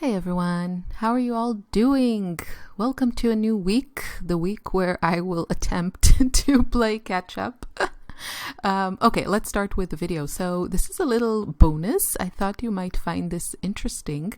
Hey everyone, how are you all doing? Welcome to a new week, the week where I will attempt to play catch up. Okay, let's start with the video. So this is a little bonus. I thought you might find this interesting.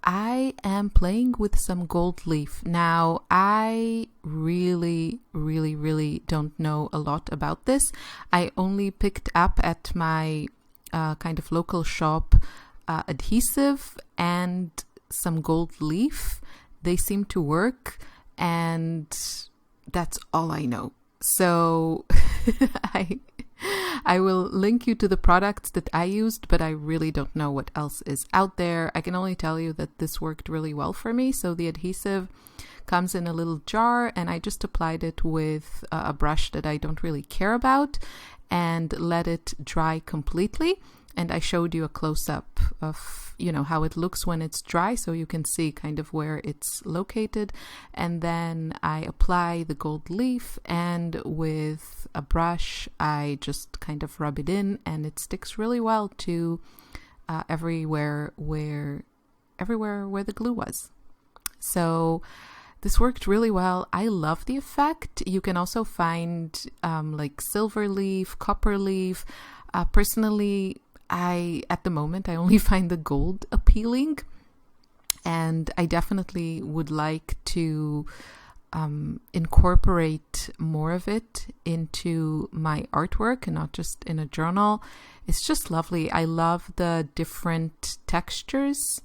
I am playing with some gold leaf. Now, I really don't know a lot about this. I only picked up at my kind of local shop adhesive and some gold leaf. They seem to work, and that's all I know. So I will link you to the products that I used, but I really don't know what else is out there. I can only tell you that this worked really well for me. So the adhesive comes in a little jar, and I just applied it with a brush that I don't really care about and let it dry completely. And I showed you a close-up of, how it looks when it's dry, so you can see kind of where it's located. And then I apply the gold leaf, and with a brush, I just kind of rub it in, and it sticks really well to everywhere where the glue was. So this worked really well. I love the effect. You can also find like silver leaf, copper leaf. Personally, at the moment, I only find the gold appealing, and I definitely would like to incorporate more of it into my artwork and not just in a journal. It's just lovely. I love the different textures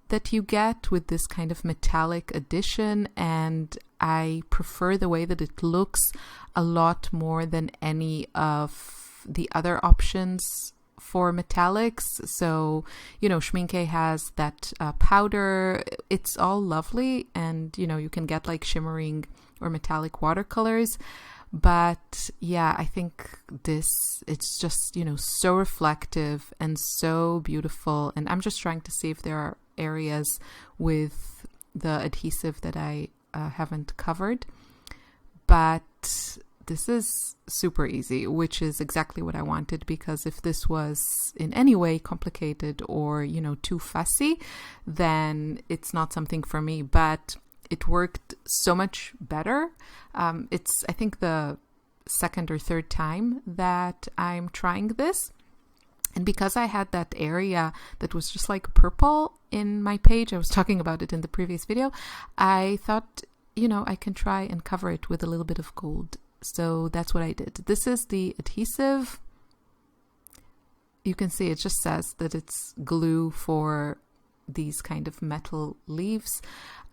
that you get with this kind of metallic addition, and I prefer the way that it looks a lot more than any of the other options for metallics. So, Schmincke has that powder. It's all lovely, and you can get like shimmering or metallic watercolors. But yeah, I think it's just, so reflective and so beautiful. And I'm just trying to see if there are areas with the adhesive that I haven't covered. But this is super easy, which is exactly what I wanted, because if this was in any way complicated or, too fussy, then it's not something for me. But it worked so much better. It's, I think, the second or third time that I'm trying this. And because I had that area that was just like purple in my page, I was talking about it in the previous video, I thought, I can try and cover it with a little bit of gold. So that's what I did. This is the adhesive. You can see it just says that it's glue for these kind of metal leaves.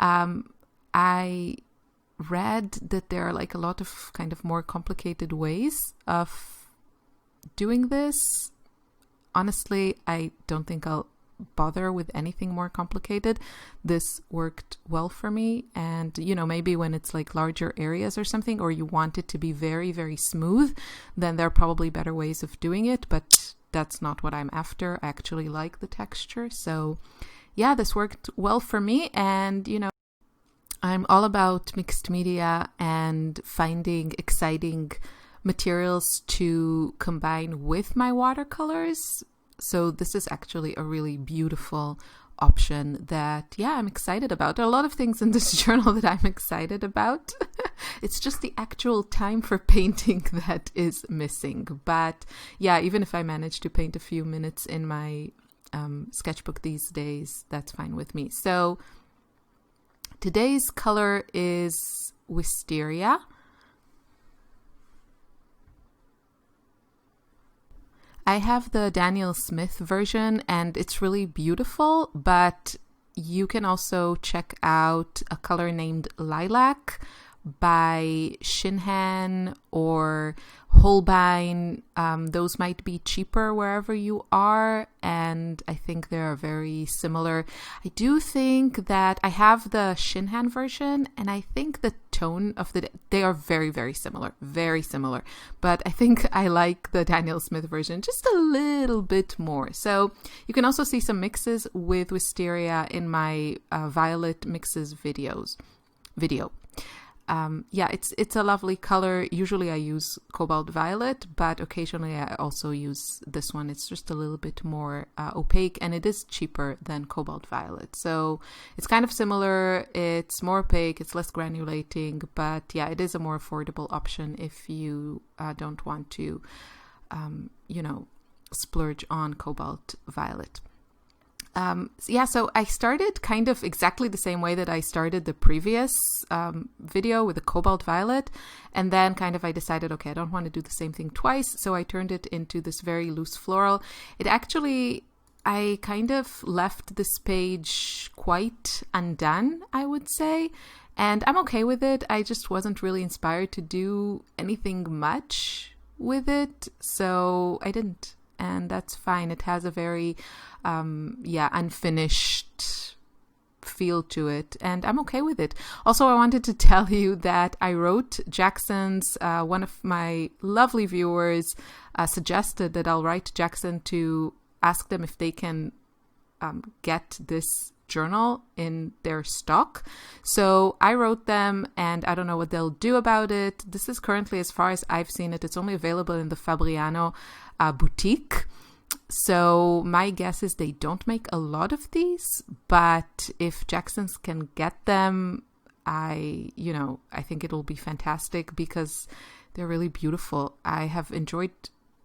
I read that there are like a lot of kind of more complicated ways of doing this. Honestly, I don't think I'll bother with anything more complicated. This worked well for me, and maybe when it's like larger areas or something, or you want it to be very smooth, then there are probably better ways of doing it, but that's not what I'm after. I actually like the texture. So yeah, this worked well for me. And I'm all about mixed media and finding exciting materials to combine with my watercolors. So this is actually a really beautiful option that, I'm excited about. There are a lot of things in this journal that I'm excited about. It's just the actual time for painting that is missing. But yeah, even if I manage to paint a few minutes in my sketchbook these days, that's fine with me. So today's color is Wisteria. I have the Daniel Smith version, and it's really beautiful, but you can also check out a color named Lilac by Schmincke or Holbein. Those might be cheaper wherever you are, and I think they're very similar. I do think that I have the Schmincke version, and I think the tone of they are very similar, but I think I like the Daniel Smith version just a little bit more. So you can also see some mixes with Wisteria in my Violet Mixes video. Yeah, it's a lovely color. Usually I use cobalt violet, but occasionally I also use this one. It's just a little bit more opaque, and it is cheaper than cobalt violet. So it's kind of similar. It's more opaque, it's less granulating, but yeah, it is a more affordable option if you don't want to, splurge on cobalt violet. So I started kind of exactly the same way that I started the previous video with the cobalt violet. And then kind of I decided, okay, I don't want to do the same thing twice. So I turned it into this very loose floral. I kind of left this page quite undone, I would say. And I'm okay with it. I just wasn't really inspired to do anything much with it. So I didn't. And that's fine. It has a very, unfinished feel to it, and I'm okay with it. Also, I wanted to tell you that I wrote Jackson's, one of my lovely viewers suggested that I'll write Jackson to ask them if they can get this journal in their stock. So I wrote them, and I don't know what they'll do about it. This is currently, as far as I've seen it, it's only available in the Fabriano boutique. So my guess is they don't make a lot of these, but if Jackson's can get them, I think it'll be fantastic because they're really beautiful. I have enjoyed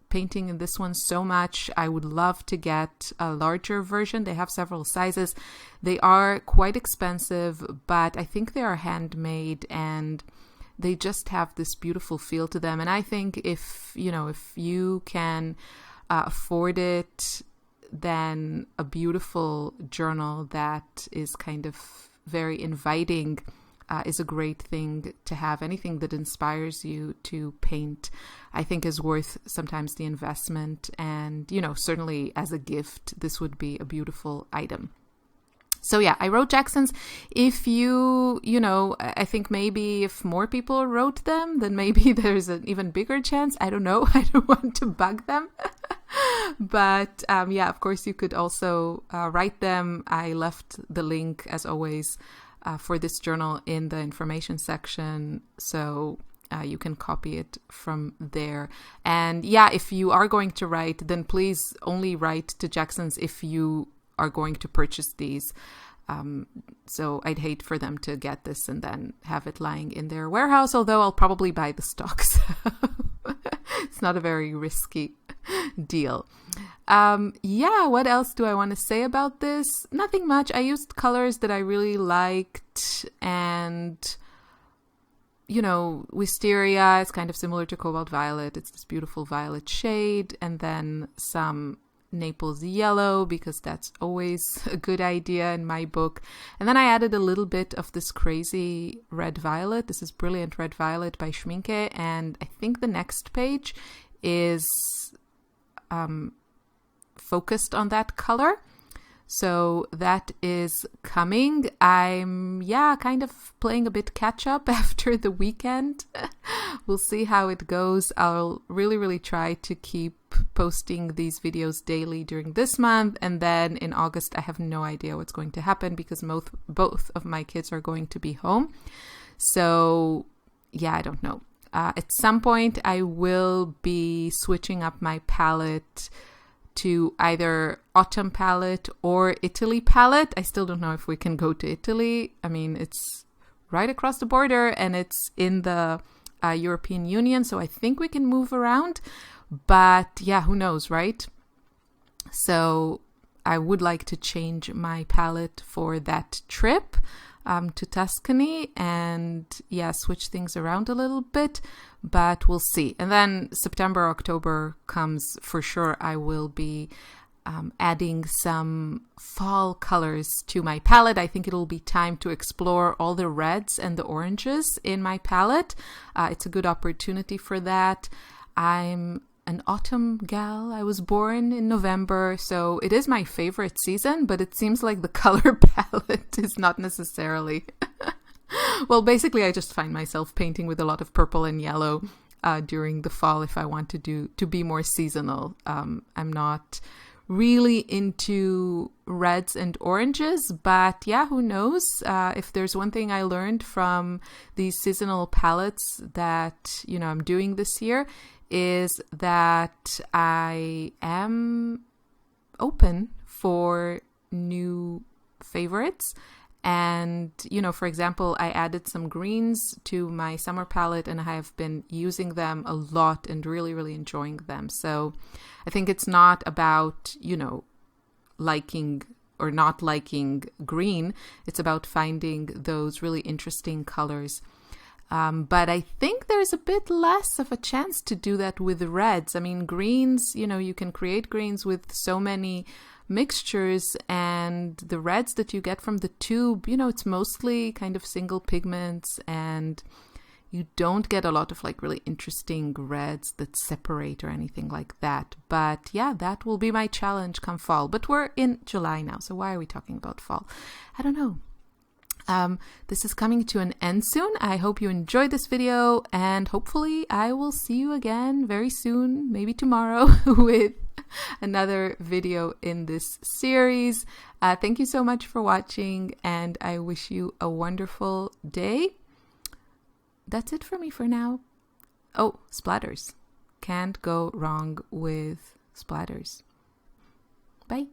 painting in this one so much. I would love to get a larger version. They have several sizes. They are quite expensive, but I think they are handmade and they just have this beautiful feel to them. And I think if you can afford it, then a beautiful journal that is kind of very inviting is a great thing to have. Anything that inspires you to paint, I think, is worth sometimes the investment. And, certainly as a gift, this would be a beautiful item. So yeah, I wrote Jackson's. If I think maybe if more people wrote them, then maybe there's an even bigger chance. I don't know. I don't want to bug them. But of course, you could also write them. I left the link, as always, for this journal in the information section. So you can copy it from there. And if you are going to write, then please only write to Jackson's if you are going to purchase these. So I'd hate for them to get this and then have it lying in their warehouse, although I'll probably buy the stock. So it's not a very risky deal. What else do I want to say about this? Nothing much. I used colors that I really liked, and Wisteria is kind of similar to cobalt violet. It's this beautiful violet shade, and then some Naples yellow, because that's always a good idea in my book. And then I added a little bit of this crazy red violet. This is Brilliant Red Violet by Schmincke, and I think the next page is focused on that color. So that is coming. I'm, kind of playing a bit catch up after the weekend. We'll see how it goes. I'll really, really try to keep posting these videos daily during this month. And then in August, I have no idea what's going to happen because both of my kids are going to be home. So, I don't know. At some point, I will be switching up my palette to either autumn palette or Italy palette. I still don't know if we can go to Italy. I mean, it's right across the border and it's in the European Union, so I think we can move around. But who knows, right? So I would like to change my palette for that trip to Tuscany and switch things around a little bit, but we'll see. And then September, October comes for sure. I will be adding some fall colors to my palette. I think it'll be time to explore all the reds and the oranges in my palette. It's a good opportunity for that. I'm an autumn gal. I was born in November, so it is my favorite season, but it seems like the color palette is not necessarily. Well, basically, I just find myself painting with a lot of purple and yellow during the fall if I want to be more seasonal. I'm not really into reds and oranges, but yeah, who knows? If there's one thing I learned from these seasonal palettes that, you know, I'm doing this year, is that I am open for new favorites. And, you know, for example, I added some greens to my summer palette and I have been using them a lot and really, really enjoying them. So I think it's not about, you know, liking or not liking green. It's about finding those really interesting colors. But I think there's a bit less of a chance to do that with reds. I mean, greens, you know, you can create greens with so many mixtures, and the reds that you get from the tube, you know, it's mostly kind of single pigments, and you don't get a lot of like really interesting reds that separate or anything like that. But yeah, that will be my challenge come fall. But we're in July now, so why are we talking about fall? I don't know. This is coming to an end soon. I hope you enjoyed this video, and hopefully I will see you again very soon, maybe tomorrow, with another video in this series. Thank you so much for watching, and I wish you a wonderful day. That's it for me for now. Oh, splatters. Can't go wrong with splatters. Bye.